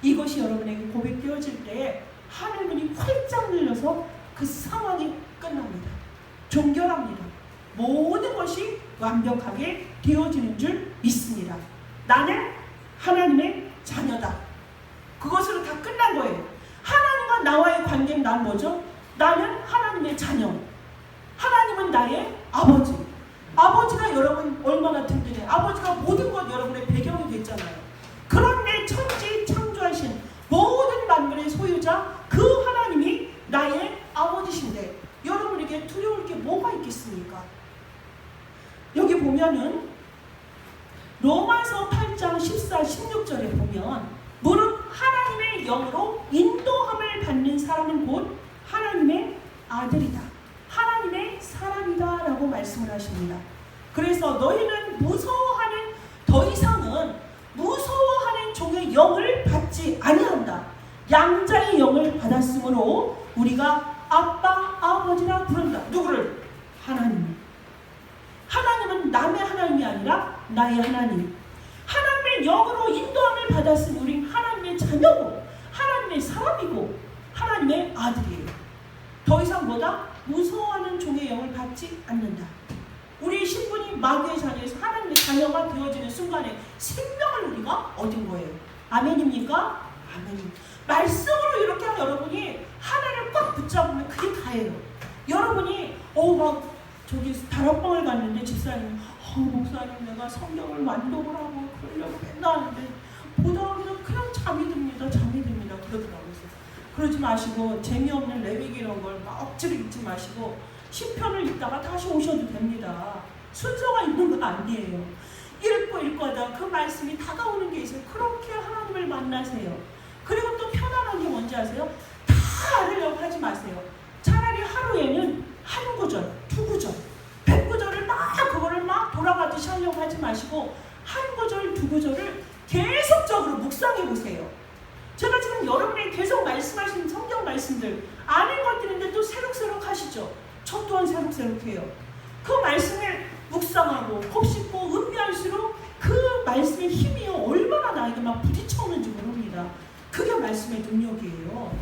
이것이 여러분에게 고백되어질 때 하늘문이 활짝 열려서 그 상황이 끝납니다. 종결합니다. 모든 것이 완벽하게 되어지는 줄 믿습니다. 나는 하나님의 자녀다. 그것으로 다 끝난 거예요. 하나님과 나와의 관계는 난 뭐죠? 나는 하나님의 자녀. 하나님은 나의 아버지. 아버지가 여러분 얼마나 든든해. 아버지가 모든 것 여러분의 배경이 됐잖아요. 그런데 천지 창조하신 모든 만물의 소유자 그 하나님이 나의 아버지신데 여러분에게 두려울 게 뭐가 있겠습니까? 여기 보면은 로마서 8장 14, 16절에 보면 무릇 하나님의 영으로 인도함을 받는 사람은 곧 하나님의 아들이다. 하나님의 사람이다 라고 말씀을 하십니다. 그래서 너희는 무서워하는, 더 이상은 무서워하는 종의 영을 받지 아니한다. 양자의 영을 받았으므로 우리가 아빠, 아버지라 부른다. 누구를? 하나님. 하나님은 남의 하나님이 아니라 나의 하나님. 하나님의 영으로 인도함을 받았으니 우린 하나님의 자녀고 하나님의 하나님의 사람이고 하나님의 아들이에요. 더 이상 뭐다? 무서워하는 종의 영을 받지 않는다. 우리의 신분이 마귀의 자녀에서 하나님의 자녀가 되어지는 순간에 생명을 우리가 얻은 거예요. 아멘입니까? 아멘. 말씀으로 이렇게 여러분이 하나를 꽉 붙잡으면 그게 다예요. 여러분이 막 저기 다락방을 갔는데 집사님 목사님 내가 성경을 완독을 하고 그러려고 맨날 하는데 보다 그냥 잠이 듭니다. 그러더라고요. 그러지 마시고 재미없는 레위기 이런 걸 막 억지로 읽지 마시고 시편을 읽다가 다시 오셔도 됩니다. 순서가 있는 거 아니에요. 읽고 하다 그 말씀이 다가오는 게 있어요. 그렇게 하나님을 만나세요. 그리고 또 편안한 게 뭔지 아세요? 다 알으려고 하지 마세요. 차라리 하루에는 한 구절, 두 구절, 100구절을 그거를 돌아가듯이 하려고 하지 마시고 한 구절, 두 구절을 계속적으로 묵상해 보세요. 제가 지금 여러분에게 계속 말씀하신 성경 말씀들 안 읽었는데 또 새록새록 하시죠. 저 또한 새록새록해요. 그 말씀을 묵상하고 곱씹고 음미할수록 그 말씀의 힘이 얼마나 나에게 부딪혀오는지 모릅니다. 그게 말씀의 능력이에요.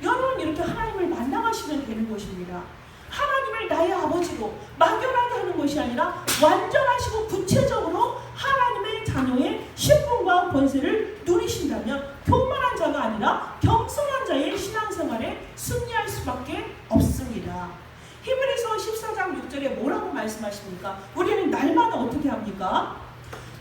여러분 이렇게 하나님을 만나가시면 되는 것입니다. 하나님을 나의 아버지로 막연하게 하는 것이 아니라 완전하시고 구체적으로 하나님의 자녀의 신분과 권세를 누리신다면 교만한 자가 아니라 겸손한 자의 신앙생활에 승리할 수밖에 없습니다. 히브리서 14장 6절에 뭐라고 말씀하십니까? 우리는 날마다 어떻게 합니까?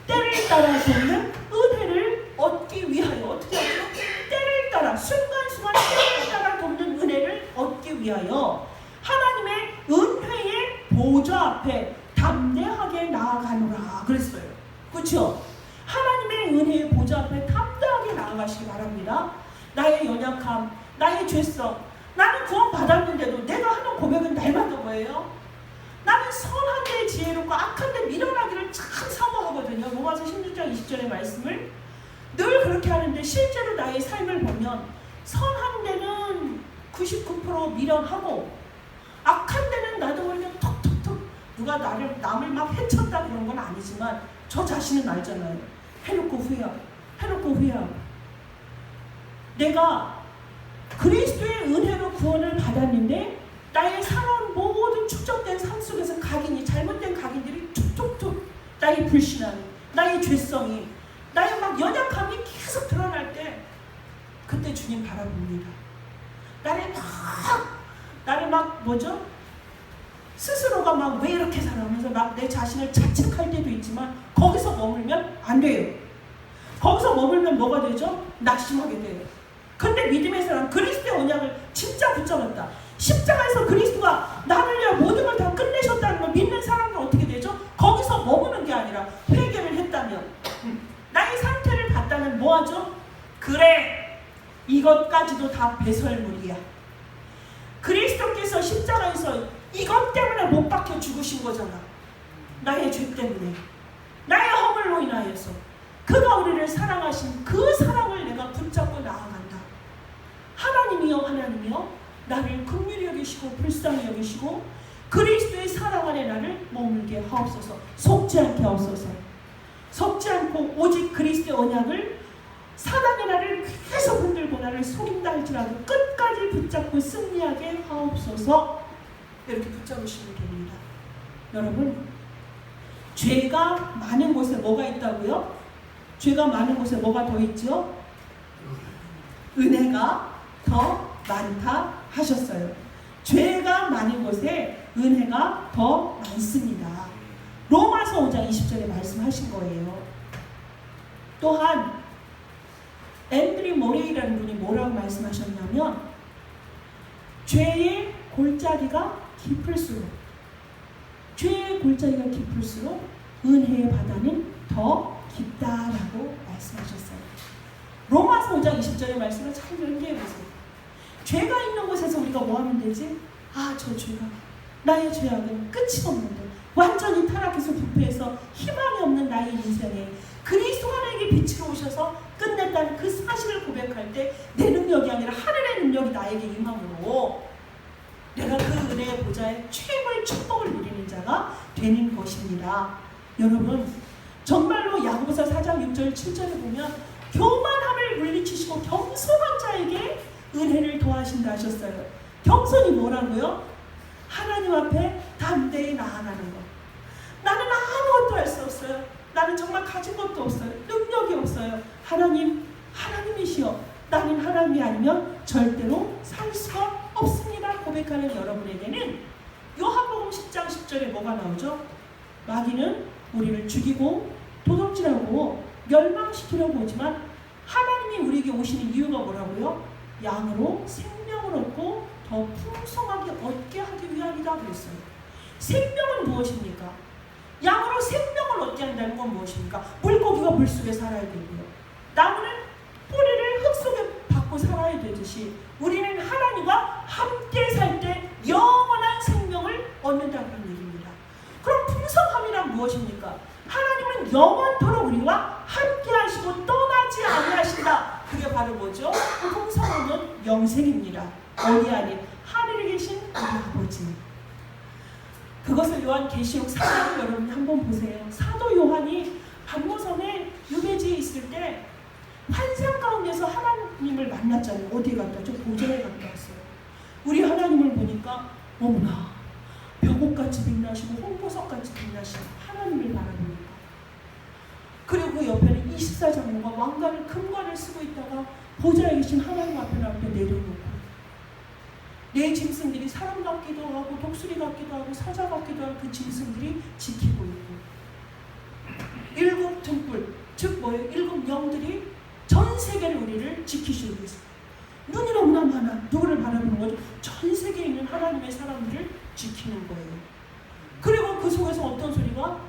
때를 따라 돕는 은혜를 얻기 위하여 어떻게 하죠? 때를 따라 순간순간 때를 따라 돕는 은혜를 얻기 위하여 하나님의 은혜의 보좌 앞에 담대하게 나아가노라 그랬어요. 그렇죠? 하나님의 은혜의 보좌 앞에 담대하게 나아가시기 바랍니다. 나의 연약함, 나의 죄성, 나는 구원 받았는데도 내가 하는 고백은 날마다 뭐예요? 나는 선한 데 지혜롭고 악한 데 미련하기를 참 사모하거든요. 로마서 16장 20절의 말씀을 늘 그렇게 하는데 실제로 나의 삶을 보면 선한 데는 99% 미련하고 악한 데는 나도 모르게 톡톡톡 누가 남을 해쳤다 그런 건 아니지만 저 자신은 알잖아요. 해놓고 후회하고 내가 그리스도의 은혜로 구원을 받았는데 나의 살아온 모든 축적된 삶 속에서 잘못된 각인들이 툭툭툭 나의 불신함이, 나의 죄성이, 나의 연약함이 계속 드러날 때 그때 주님 바라봅니다. 나를 스스로가 왜 이렇게 살아가면서 내 자신을 자책할 때도 있지만 거기서 머물면 안 돼요. 거기서 머물면 뭐가 되죠? 낙심하게 돼요. 근데 믿음의 사람 그리스도의 언약을 진짜 붙잡았다. 십자가에서 그리스도가 나를 위해 모든 걸 다 끝내셨다는 걸 믿는 사람은 어떻게 되죠? 거기서 머무는 게 아니라 회개를 했다면 나의 상태를 봤다면 뭐하죠? 그래 이것까지도 다 배설물이야. 그리스도께서 십자가에서 이것 때문에 못 박혀 죽으신 거잖아. 나의 죄 때문에, 나의 허물로 인하여서 그가 우리를 사랑하신 그 사랑을 내가 붙잡고 나아간다. 하나님이여 나를 긍휼히 여기시고 불쌍히 여기시고 그리스도의 사랑 안에 나를 머물게 하옵소서. 속지 않게 하옵소서. 속지 않고 오직 그리스도의 언약을 사단의 나를 계속 흔들고 나를 속인다 할지라도 끝까지 붙잡고 승리하게 하옵소서. 이렇게 붙잡으시면 됩니다. 여러분, 죄가 많은 곳에 뭐가 있다고요? 죄가 많은 곳에 뭐가 더 있죠? 은혜가 더 많다 하셨어요. 죄가 많은 곳에 은혜가 더 많습니다. 로마서 5장 20절에 말씀하신 거예요. 또한 앤드류 모레이라는 분이 뭐라고 말씀하셨냐면 죄의 골짜기가 깊을수록 은혜의 바다는 더 깊다라고 말씀하셨어요. 로마서 5장 20절의 말씀을 잘 연기해보세요. 죄가 있는 곳에서 우리가 뭐 하면 되지? 저 죄가 나의 죄악은 끝이 없는데 완전히 타락해서 부패해서 희망이 없는 나의 인생에 그리스도 하나님의 빛으로 오셔서 끝냈다는 그 사실을 고백할 때 내 능력이 아니라 하늘의 능력이 나에게 임함으로 내가 그 은혜의 보좌에 최고의 축복을 누리는 자가 되는 것입니다. 여러분, 정말로 야고보서 4장 6절 7절에 보면 교만함을 물리치시고 겸손한 자에게 은혜를 더하신다 하셨어요. 겸손이 뭐라고요? 하나님 앞에 담대히 나아가는 것. 나는 아무것도 할 수 없어요. 나는 정말 가진 것도 없어요. 능력이 없어요. 하나님이시여, 나는 하나님이 아니면 절대로 살 수가 없습니다. 고백하는 여러분에게는 요한복음 10장 10절에 뭐가 나오죠? 마귀는 우리를 죽이고 도둑질하고 멸망시키려고 오지만 하나님이 우리에게 오시는 이유가 뭐라고요? 양으로 생명을 얻고 더 풍성하게 얻게 하기 위함이다 그랬어요. 생명은 무엇입니까? 양으로 생명을 얻게 한다는 건 무엇입니까? 물고기가 물속에 살아야 되고요. 나무는 뿌리를 흙 속에 받고 살아야 되듯이 우리는 하나님과 함께 살 때 영원한 생명을 얻는다는 얘기입니다. 그럼 풍성함이란 무엇입니까? 하나님은 영원토록 우리와 함께 하시고 떠나지 아니하신다. 그게 바로 뭐죠? 풍성함은 영생입니다. 어디 아닌 하늘에 계신 우리 아버지. 그것을 요한계시록 4장을 여러분 한번 보세요. 사도 요한이 반모섬에 유배지에 있을 때 환상 가운데서 하나님을 만났잖아요. 어디에 갔다 왔죠? 보좌에 갔다 왔어요. 우리 하나님을 보니까 어머나 벽옥같이 빛나시고 홍보석같이 빛나시고 하나님을 바라보니까, 그리고 그 옆에는 24장로가 왕관을 금관을 쓰고 있다가 보좌에 계신 하나님 앞에 내려놓고 내 짐승들이 사람 같기도 하고 독수리 같기도 하고 사자 같기도 하고 그 짐승들이 지키고 있고, 7 등불, 즉 뭐예요? 7 영들이 전 세계를 우리를 지키시고 있어요. 눈이 너무나 많아. 누구를 바라보는 거죠? 전 세계에 있는 하나님의 사람들을 지키는 거예요. 그리고 그 속에서 어떤 소리가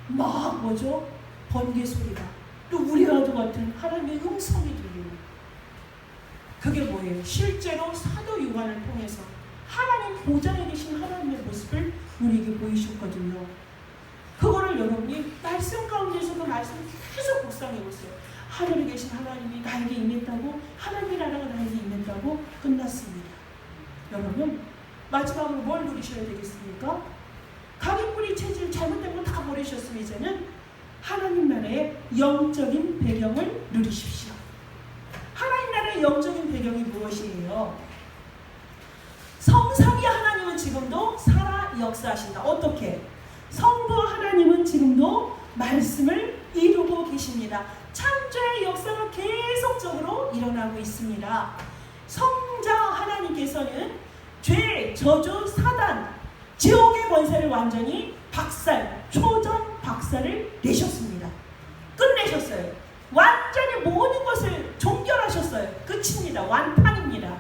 막 뭐죠? 번개 소리가, 또 우리와도 같은 하나님의 음성이 들리는, 그게 뭐예요? 실제로 사도 요한을 통해서 하나님 보좌에 계신 하나님의 모습을 우리에게 보이셨거든요. 그거를 여러분이 말씀 가운데서 그 말씀을 계속 묵상해 보세요. 하늘에 계신 하나님이 나에게 임했다고, 하나님의 나라가 나에게 임했다고 끝났습니다. 여러분, 마지막으로 뭘 누리셔야 되겠습니까? 각인뿌리 체질 잘못된 걸 다 버리셨으면 이제는 하나님 나라의 영적인 배경을 누리십시오. 하나님 나라의 영적인 배경이 무엇이에요? 성삼위 하나님은 지금도 살아 역사하신다. 어떻게? 성부 하나님은 지금도 말씀을 이루고 계십니다. 창조의 역사가 계속적으로 일어나고 있습니다. 성자 하나님께서는 죄, 저주, 사단, 지옥의 권세를 완전히 초전 박살을 내셨습니다. 끝내셨어요. 완전히 모든 것을 종결하셨어요. 끝입니다. 완판입니다.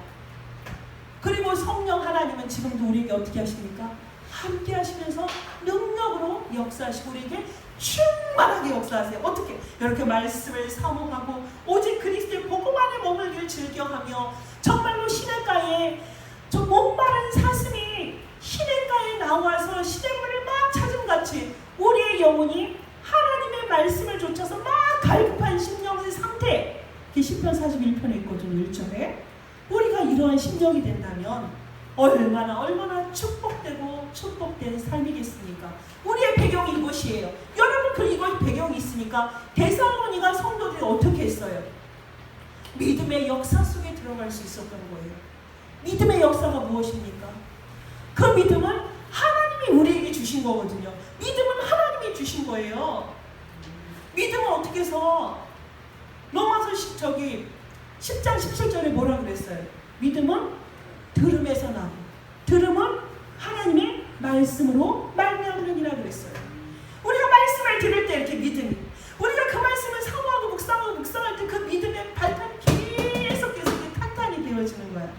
그리고 성령 하나님은 지금도 우리에게 어떻게 하십니까? 함께 하시면서 능력으로 역사하시고 우리에게 충만하게 역사하세요. 어떻게? 이렇게 말씀을 사모하고 오직 그리스도의 복음 안에 머물기를 즐겨하며 정말로 시냇가에 저 목마른 사슴이 시냇가에 나와서 시냇물을 막 찾음같이 우리의 영혼이 하나님의 말씀을 좇아서 막 갈급한 심령의 상태, 시편 41편에 있거든요. 1절에 우리가 이러한 심령이 된다면 얼마나 축복된 삶이겠습니까? 우리의 배경이 이것이에요. 여러분, 이것 배경이 있으니까 데살로니가 성도들이 어떻게 했어요? 믿음의 역사 속에 들어갈 수 있었던 거예요. 믿음의 역사가 무엇입니까? 그 믿음은 하나님이 우리에게 주신 거거든요. 믿음은 하나님이 주신 거예요. 믿음은 어떻게 해서 로마서 10장 17절에 뭐라 그랬어요? 믿음은 들음에서 나고 들음은 하나님의 말씀으로 말미암느니라 그랬어요. 우리가 말씀을 들을 때 이렇게 믿음이, 우리가 그 말씀을 사모하고 묵상할 때 그 믿음의 발판이 계속 탄탄히 되어지는 거야.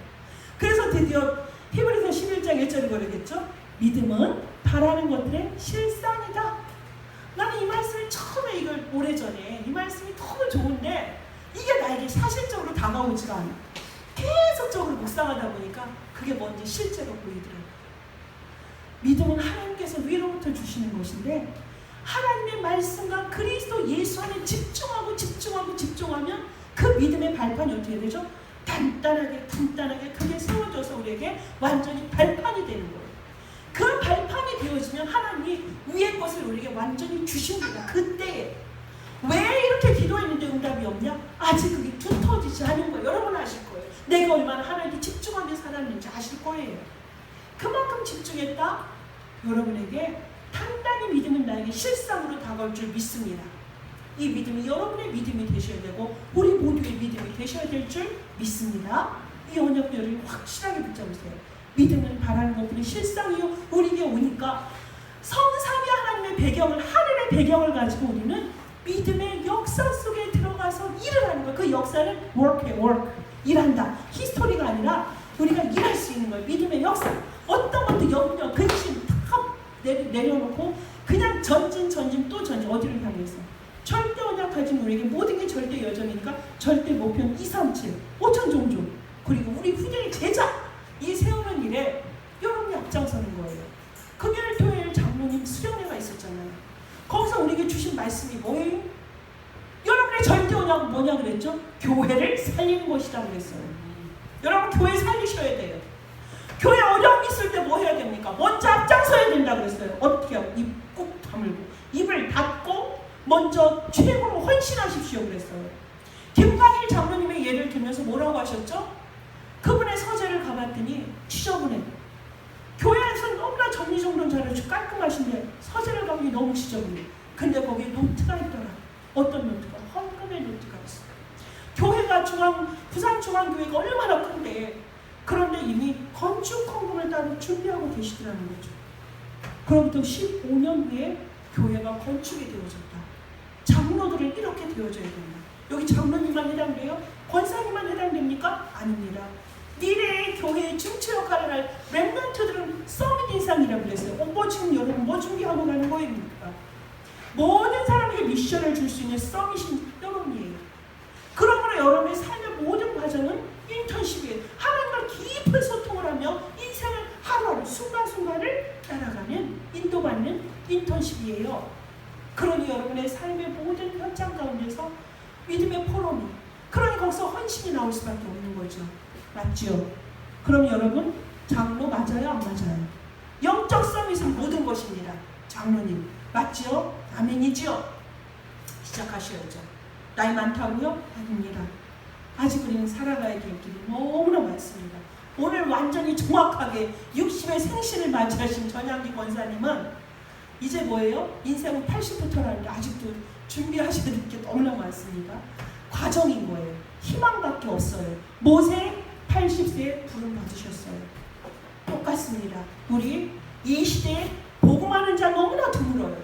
그래서 드디어 히브리서 11장 1절에 그러겠죠? 믿음은 바라는 것들의 실상이다. 나는 이 말씀을 처음에 이걸 오래전에 이 말씀이 너무 좋은데 이게 나에게 사실적으로 다가오지가 않아. 계속적으로 묵상하다 보니까 그게 뭔지 실제로 보이더라고요. 믿음은 하나님께서 위로부터 주시는 것인데 하나님의 말씀과 그리스도 예수 안에 집중하면 그 믿음의 발판이 어떻게 되죠? 단단하게 그게 세워져서 우리에게 완전히 발판이 되는 거예요. 그 발판이 되어지면 하나님이 위의 것을 우리에게 완전히 주십니다. 그때에 왜 이렇게 기도했는데 응답이 없냐? 아직 그게 두터워지지 않은 거예요. 여러분 아실 거예요. 내가 얼마나 하나님께 집중하게 살았는지 아실 거예요. 그만큼 집중했다. 여러분에게 단단히 믿음은 나에게 실상으로 다가올 줄 믿습니다. 이 믿음이 여러분의 믿음이 되셔야 되고 우리 모두의 믿음이 되셔야 될 줄 믿습니다. 이 언약궤를 확실하게 붙잡으세요. 믿음은 바라는 것뿐이 실상이요. 우리에게 오니까 성삼위 하나님의 배경을, 하늘의 배경을 가지고 우리는 믿음의 역사 속에 들어가서 일을 하는 거예요. 그 역사는 work, 일한다. 히스토리가 아니라 우리가 일할 수 있는 거예요. 믿음의 역사. 어떤 것도 염려, 근심 다 내려놓고 그냥 전진 또 전진. 어디를 향해서? 절대 언약 가진 우리에게 모든 게 절대 여정이니까 절대 목표는 237, 5천 종족. 그리고 우리 후대의 제자 이 세우는 일에 여러분이 앞장서는 거예요. 금요일 토요일 장로님 수련회가 있었잖아요. 거기서 우리에게 주신 말씀이 뭐예요? 여러분의 절대 언약은 뭐냐 그랬죠? 교회를 살리는 것이라고 그랬어요. 여러분 교회 살리셔야 돼요. 교회 어려움이 있을 때 뭐 해야 됩니까? 먼저 앞장서야 된다고 그랬어요. 어떻게 하고? 입 꾹 다물고 입을 닫고 먼저 최고로 헌신하십시오 그랬어요. 김광일 장로님의 예를 들면서 뭐라고 하셨죠? 그분의 서재를 가봤더니 지저분해. 교회에서 너무나 정리정돈 잘해주고 깔끔하신데 서재를 가보니 너무 지저분해. 근데 거기에 노트가 있더라. 어떤 노트가? 헌금의 노트가 있어요. 교회가 부산중앙교회가 얼마나 큰데 그런데 이미 건축 헌금을 따로 준비하고 계시더라는 거죠. 그로부터 15년 후에 교회가 건축이 되어졌다. 장로들은 이렇게 되어져야 된다. 여기 장로님만 해당돼요? 권사님만 해당됩니까? 아닙니다. 미래의 교회의 중추 역할을 할 렘넌트들은 서밋 인상이라고 그랬어요. 뭐 지금 여러분 뭐 준비하고 가는 거입니까? 모든 사람에게 미션을 줄 수 있는 서밋인 여러분이에요. 그러므로 여러분의 삶의 모든 과정은 인턴십이에요. 하나님과 깊은 소통을 하며 인생을 하루하루 순간순간을 따라가는 인도받는 인턴십이에요. 그러니 여러분의 삶의 모든 현장 가운데서 믿음의 포럼이 그러니 거기서 헌신이 나올 수밖에 없는 거죠. 맞죠? 그럼 여러분 장로 맞아요? 안 맞아요? 영적 서밋은 모든 것입니다. 장로님 맞죠? 아멘이죠? 시작하셔야죠. 나이 많다고요? 아닙니다. 아직 우리는 살아가야 될 길이 너무나 많습니다. 오늘 완전히 정확하게 60의 생신을 맞이하신 전양기 권사님은 이제 뭐예요? 인생은 80부터라는데 아직도 준비하셔야 될 게 너무나 많습니다. 과정인 거예요. 희망밖에 없어요. 모세 80세에 부름 받으셨어요. 똑같습니다. 우리 이 시대에 복음하는 자 너무나 드물어요.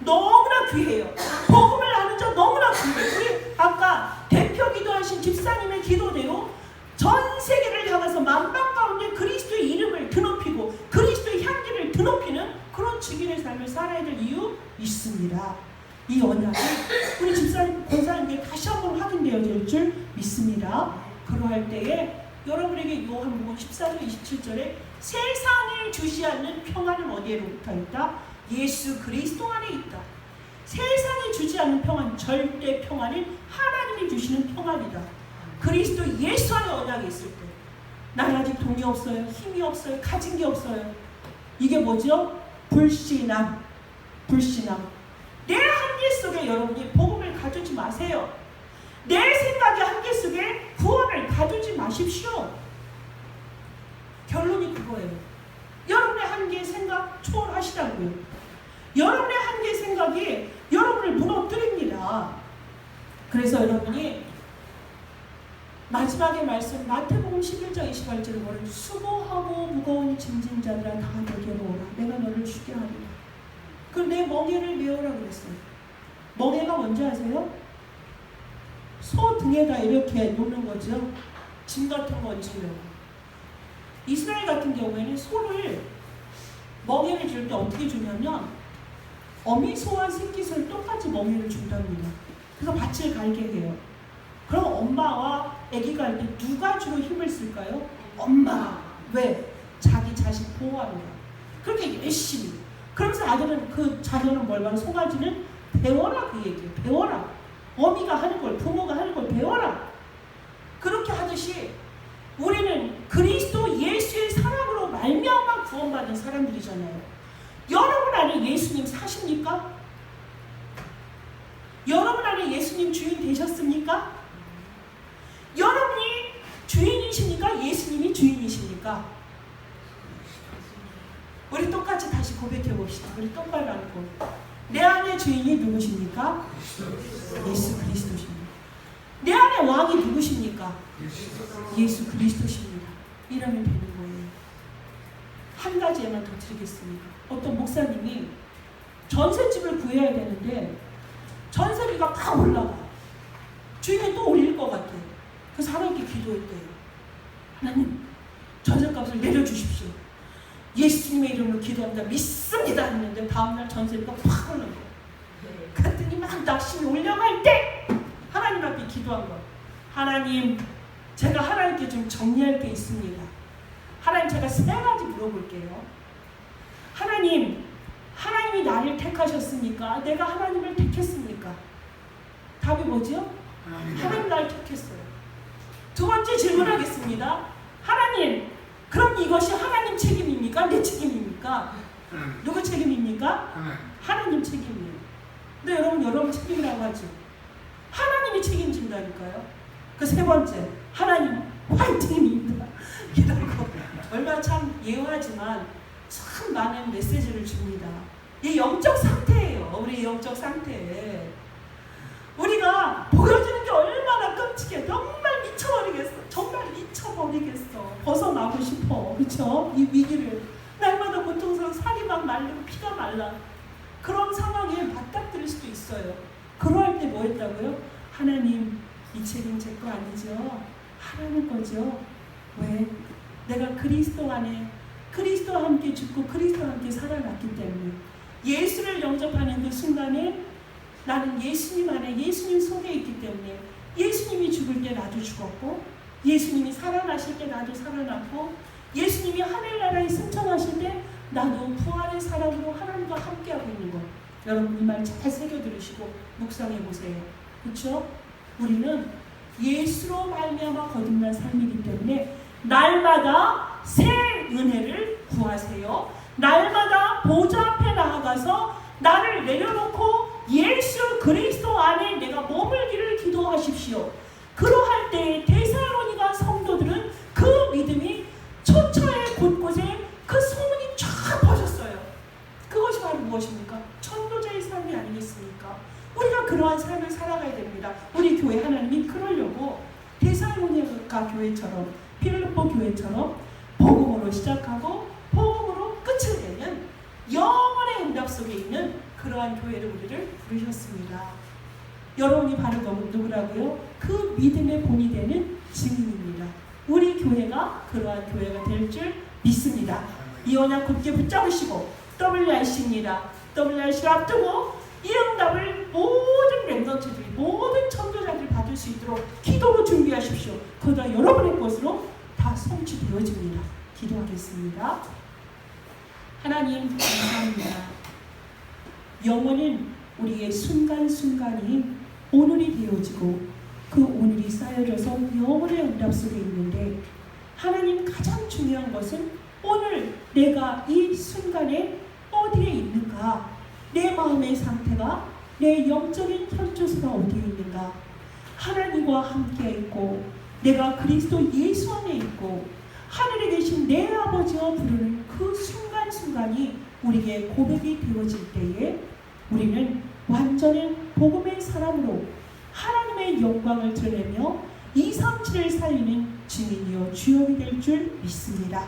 너무나 귀해요. 복음을 아는 자 너무나 귀해요. 우리 아까 대표 기도하신 집사님의 기도대로 전 세계를 향해서 만방 가운데 그리스도의 이름을 드높이고 그리스도의 향기를 드높이는 그런 증인의 삶을 살아야 될 이유 있습니다. 이 언약이 우리 집사님, 권사님께 다시 한번 확인되어질 줄 믿습니다. 그러할 때에 여러분에게 요한복음 14절 27절에 세상이 주시 않는 평안은 어디에로부터 있다? 예수 그리스도 안에 있다. 세상이 주지 않는 평안, 절대 평안은 하나님이 주시는 평안이다. 그리스도 예수 안에 언약이 있을 때 나는 아직 돈이 없어요, 힘이 없어요, 가진 게 없어요. 이게 뭐죠? 불신앙. 내 한계 속에 여러분이 복음을 가두지 마세요. 내 생각의 한계 속에 구원을 가두지 마십시오. 결론이 그거예요. 여러분의 한계 생각 초월하시라고요. 여러분의 한계 생각이 여러분을 무너뜨립니다. 그래서 여러분이 마지막에 말씀 마태복음 11장 28절에 뭐래요? 수고하고 무거운 짐진 자들아 다 내게로 오라. 내가 너를 쉬게 하리라. 그럼 내 멍에를 메어라 그랬어요. 멍에가 뭔지 아세요? 소 등에다 이렇게 놓는 거죠. 짐 같은 거 얹으려고. 이스라엘 같은 경우에는 소를 멍에를 줄 때 어떻게 주냐면 어미소와 새끼소를 똑같이 멍에를 준답니다. 그래서 밭을 갈게 해요. 그럼 엄마와 아기가 할 때 누가 주로 힘을 쓸까요? 엄마. 왜? 자기 자식 보호하느라. 그렇게 열심히. 그러면서 아들은 그 자녀는 뭘 봐요? 송아지는 배워라 그 얘기예요. 배워라. 어미가 하는 걸, 부모가 하는 걸 배워라. 그렇게 하듯이 우리는 그리스도 예수의 사랑으로 말미암아 구원받은 사람들이잖아요. 여러분 안에 예수님 사십니까? 여러분 안에 예수님 주인 되셨습니까? 예수님이 주인이십니까? 우리 똑같이 다시 고백해 봅시다. 우리 똑바로 앉고. 내 안의 주인이 누구십니까? 예수 그리스도십니다. 내 안의 왕이 누구십니까? 예수 그리스도십니다. 이러면 되는 거예요. 한 가지에만 더 드리겠습니다. 어떤 목사님이 전셋집을 구해야 되는데 전세비가 막 올라가. 주인이 또 올릴 것 같아. 그래서 하나님께 기도했대요. 하나님, 전세값을 내려주십시오. 예수님의 이름으로 기도합니다. 믿습니다. 했는데 다음날 전세비가 팍 올라가. 그랬더니 막 낙심이 올라갈 때 하나님 앞에 기도한 거예요. 하나님, 제가 하나님께 좀 정리할 게 있습니다. 하나님, 제가 3가지 물어볼게요. 하나님, 하나님이 나를 택하셨습니까? 내가 하나님을 택했습니까? 답이 뭐죠? 하나님 나를 택했어요. 2번째 질문하겠습니다. 하나님, 그럼 이것이 하나님 책임입니까? 내 책임입니까? 누구 책임입니까? 하나님 책임이에요. 근데 여러분 책임이라고 하죠. 하나님이 책임진다니까요. 그 3번째, 하나님 화이팅입니다. 이라고 얼마나 참 예우하지만 참 많은 메시지를 줍니다. 이 영적 상태예요. 우리 영적 상태. 우리가 보여주는 게 얼마나 끔찍해. 정말 미쳐버리겠어. 정말 미쳐버리겠어. 벗어나고 싶어. 그렇죠? 이 위기를. 날마다 고통스러운 살이 막 마르고 피가 말라. 그런 상황에 맞닥뜨릴 수도 있어요. 그럴 때 뭐 했다고요? 하나님, 이 책임 제 거 아니죠? 하나님 거죠. 왜? 내가 그리스도 안에 그리스도와 함께 죽고 그리스도와 함께 살아났기 때문에 예수를 영접하는 그 순간에 나는 예수님 안에 예수님 속에 있기 때문에 예수님이 죽을 때 나도 죽었고 예수님이 살아나실 때 나도 살아났고 예수님이 하늘나라에 승천하실 때 나도 부활의 사람으로 하나님과 함께하고 있는 거. 여러분 이 말 잘 새겨 들으시고 묵상해 보세요. 그렇죠? 우리는 예수로 말미암아 거듭난 삶이기 때문에 날마다 새 은혜를 구하세요. 날마다 보좌 앞에 나아가서 나를 내려놓고 예수 그리스도 안에 내가 머물기를 기도하십시오. 그러할 때 데살로니가 성도들은 그 믿음이 처처의 곳곳에 그 소문이 쫙 퍼졌어요. 그것이 바로 무엇입니까? 전도자의 삶이 아니겠습니까? 우리가 그러한 삶을 살아가야 됩니다. 우리 교회 하나님이 그러려고 데살로니가 교회처럼 필리포 교회처럼 복음으로 시작하고 복음으로 끝을 내는 영원의 응답 속에 있는 그러한 교회를 우리를 부르셨습니다. 여러분이 바로 누구라고요? 그 믿음의 본이 되는 증인입니다. 우리 교회가 그러한 교회가 될 줄 믿습니다. 이 언약 굳게 붙잡으시고 WRC입니다. WRC를 앞두고 이 응답을 모든 렘넌트들이 모든 전도자들이 받을 수 있도록 기도로 준비하십시오. 그러다 여러분의 것으로 다 성취되어집니다. 기도하겠습니다. 하나님 감사합니다. 영원은 우리의 순간순간이 오늘이 되어지고 그 오늘이 쌓여져서 영원의 응답 속에 있는데 하나님 가장 중요한 것은 오늘 내가 이 순간에 어디에 있는가, 내 마음의 상태가, 내 영적인 현주소가 어디에 있는가, 하나님과 함께 있고 내가 그리스도 예수 안에 있고 하늘에 계신 내 아버지와 부르는 그 순간순간이 우리에게 고백이 되어질 때에 우리는 완전한 복음의 사람으로 하나님의 영광을 드러내며 237을 살리는 증인이요 주역이 될 줄 믿습니다.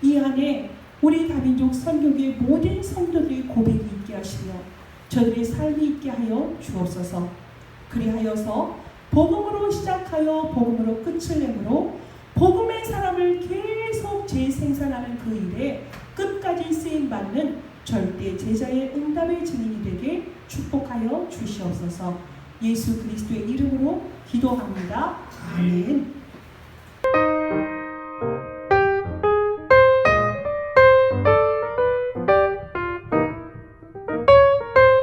이 안에 우리 다민족 선교교의 모든 성도들의 고백이 있게 하시며 저들의 삶이 있게 하여 주옵소서. 그리하여서 복음으로 시작하여 복음으로 끝을 내므로 복음의 사람을 계속 재생산하는 그 일에 끝까지 쓰임받는 절대 제자의 응답의 증인이 되게 축복하여 주시옵소서. 예수 그리스도의 이름으로 기도합니다. 아멘.